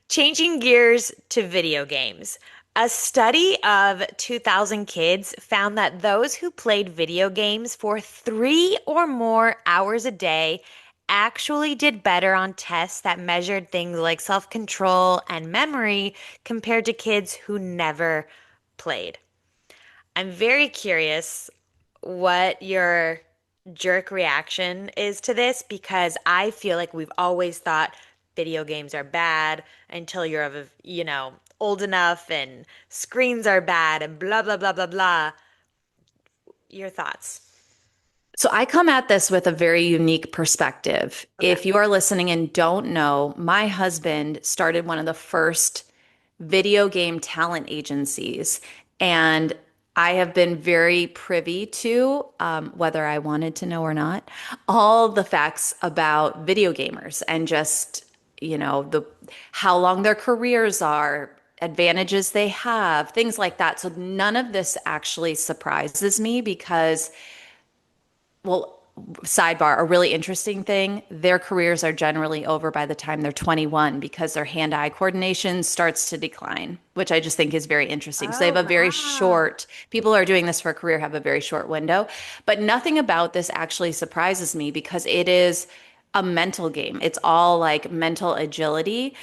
Changing gears to video games. A study of 2,000 kids found that those who played video games for 3 or more hours a day actually did better on tests that measured things like self-control and memory compared to kids who never played. I'm very curious what your jerk reaction is to this because I feel like we've always thought video games are bad until you're old enough and screens are bad and blah blah blah blah blah. Your thoughts? So I come at this with a very unique perspective. Okay. If you are listening and don't know, my husband started one of the first video game talent agencies, and I have been very privy to, whether I wanted to know or not, all the facts about video gamers and just, the how long their careers are, advantages they have, things like that. So none of this actually surprises me because well, sidebar, a really interesting thing, their careers are generally over by the time they're 21 because their hand-eye coordination starts to decline, which I just think is very interesting. So they have Oh, a very wow. short, people who are doing this for a career have a very short window. But nothing about this actually surprises me because it is a mental game. It's all like mental agility.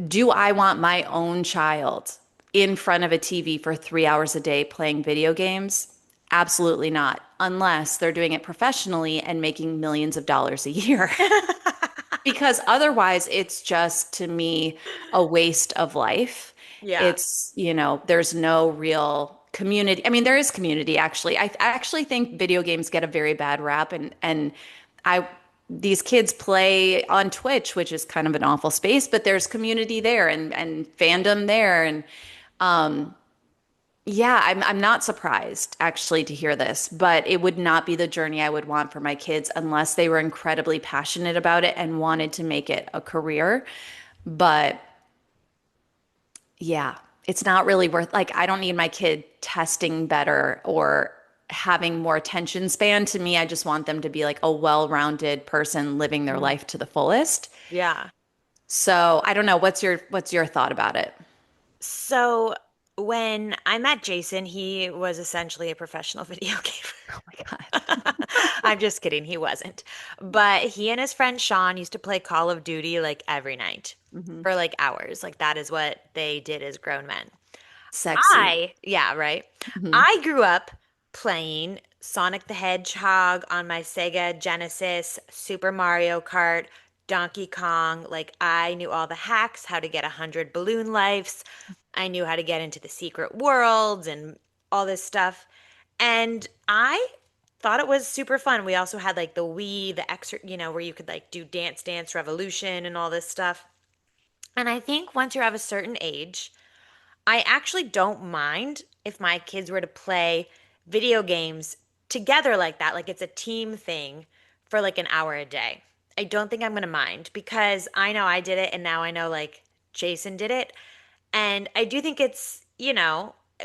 Do I want my own child in front of a TV for 3 hours a day playing video games? Absolutely not, unless they're doing it professionally and making millions of dollars a year. Because otherwise, it's just to me a waste of life. Yeah. There's no real community. I mean, there is community actually. I actually think video games get a very bad rap and I these kids play on Twitch, which is kind of an awful space, but there's community there and fandom there and yeah, I'm not surprised actually to hear this, but it would not be the journey I would want for my kids unless they were incredibly passionate about it and wanted to make it a career. But yeah, it's not really worth like I don't need my kid testing better or having more attention span. To me, I just want them to be like a well-rounded person living their Mm. life to the fullest. Yeah. So, I don't know, what's your thought about it? So when I met Jason, he was essentially a professional video Oh my gamer. God. I'm just kidding, he wasn't. But he and his friend Sean used to play Call of Duty like every night Hmm. for like hours. Like that is what they did as grown men. Sexy. Yeah, right. Hmm. I grew up playing Sonic the Hedgehog on my Sega Genesis, Super Mario Kart, Donkey Kong. Like I knew all the hacks, how to get 100 balloon lives. I knew how to get into the secret worlds and all this stuff. And I thought it was super fun. We also had like the Wii, the extra, where you could like do Dance Dance Revolution and all this stuff. And I think once you're of a certain age, I actually don't mind if my kids were to play video games together like that, like it's a team thing for like an hour a day. I don't think I'm going to mind because I know I did it and now I know like Jason did it. And I do think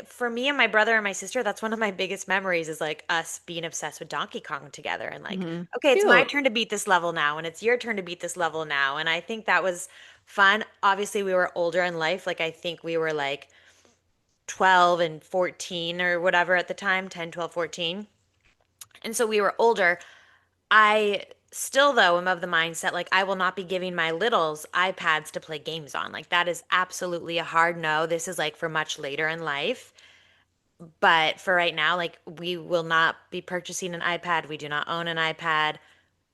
for me and my brother and my sister, that's one of my biggest memories is like us being obsessed with Donkey Kong together and like, Hmm. okay, it's my Cute. turn to beat this level now and it's your turn to beat this level now. And I think that was fun. Obviously, we were older in life. Like, I think we were like 12 and 14 or whatever at the time, 10, 12, 14. And so we were older. I still, though, am of the mindset like I will not be giving my littles iPads to play games on. Like that is absolutely a hard no. This is like for much later in life. But for right now, like we will not be purchasing an iPad. We do not own an iPad.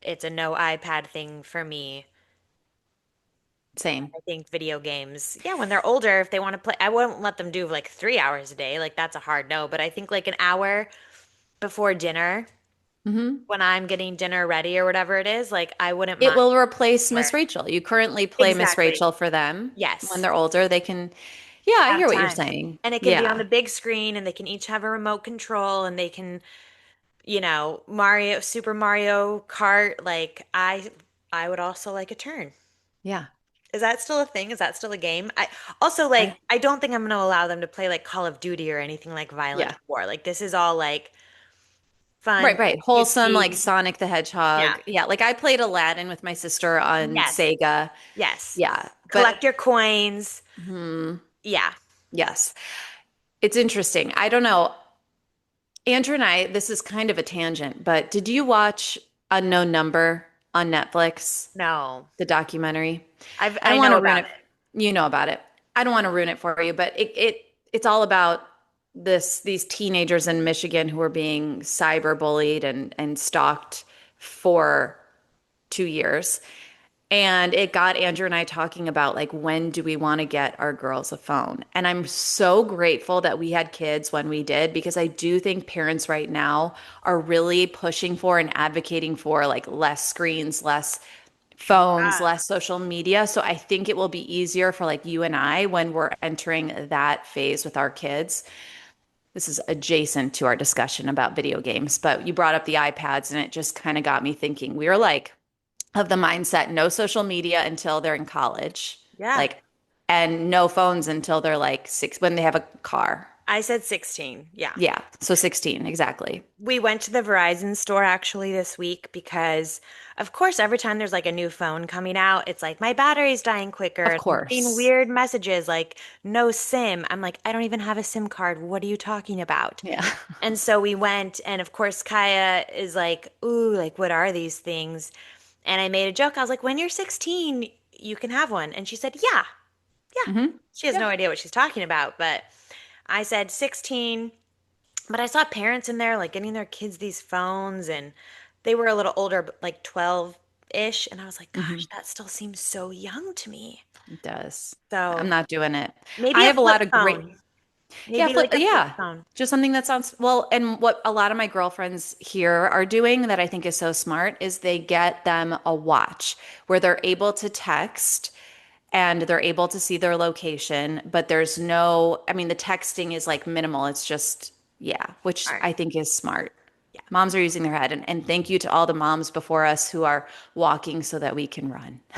It's a no iPad thing for me. Same. I think video games, yeah, when they're older, if they want to play, I wouldn't let them do like 3 hours a day. Like that's a hard no. But I think like an hour before dinner, Hmm. when I'm getting dinner ready or whatever it is, like I wouldn't It mind. will replace Where Miss Rachel. You currently play Miss exactly. Rachel for them. When Yes. they're older, they can, yeah, I Have hear what you're time. saying. And it can be on Yeah. the big screen and they can each have a remote control and they can, Super Mario Kart, like I would also like a turn. Yeah. Is that still a thing? Is that still a game? I also I, like I don't think I'm going to allow them to play like Call of Duty or anything like Violent yeah. War. Like this is all like Right, fun, right. Wholesome, like cutesy. Sonic the Yeah. Hedgehog. Yeah, like I played Aladdin with my sister on Yes. Sega. Yes. Yeah, Collect but your coins. hmm, Yeah. yes, it's interesting. I don't know. Andrew and I, this is kind of a tangent, but did you watch Unknown Number on Netflix, No. the documentary? I I don't want know to ruin about it. it. You know about it. I don't want to ruin it for you, but it's all about these teenagers in Michigan who are being cyber bullied and stalked for 2 years. And it got Andrew and I talking about like when do we want to get our girls a phone? And I'm so grateful that we had kids when we did because I do think parents right now are really pushing for and advocating for like less screens, less phones, Yeah. less social media. So I think it will be easier for like you and I when we're entering that phase with our kids. This is adjacent to our discussion about video games, but you brought up the iPads and it just kind of got me thinking. We are like of the mindset no social media until they're in college, Yeah. like, and no phones until they're like six when they have a car. I said 16. Yeah. Yeah, so 16, exactly. We went to the Verizon store actually this week because, of course, every time there's like a new phone coming out, it's like my battery's dying quicker. Of And I'm getting course. weird messages like no SIM. I'm like, I don't even have a SIM card. What are you talking about? Yeah. And so we went, and of course, Kaya is like, ooh, like, what are these things? And I made a joke. I was like, when you're 16, you can have one. And she said, yeah, yeah. Hmm. She has Yeah. no idea what she's talking about. But I said 16. But I saw parents in there like getting their kids these phones, and they were a little older, but like 12-ish. And I was like, Hmm. gosh, that still seems so young to me. It does. I'm So not doing it. maybe I a have a flip lot of great, phone. yeah, Maybe like a flip yeah. phone. Just something that sounds well, and what a lot of my girlfriends here are doing that I think is so smart is they get them a watch where they're able to text and they're able to see their location, but there's no, I mean, the texting is like minimal. It's just, yeah, which All right. I think is smart. Yeah. Moms are using their head. And thank you to all the moms before us who are walking so that we can run.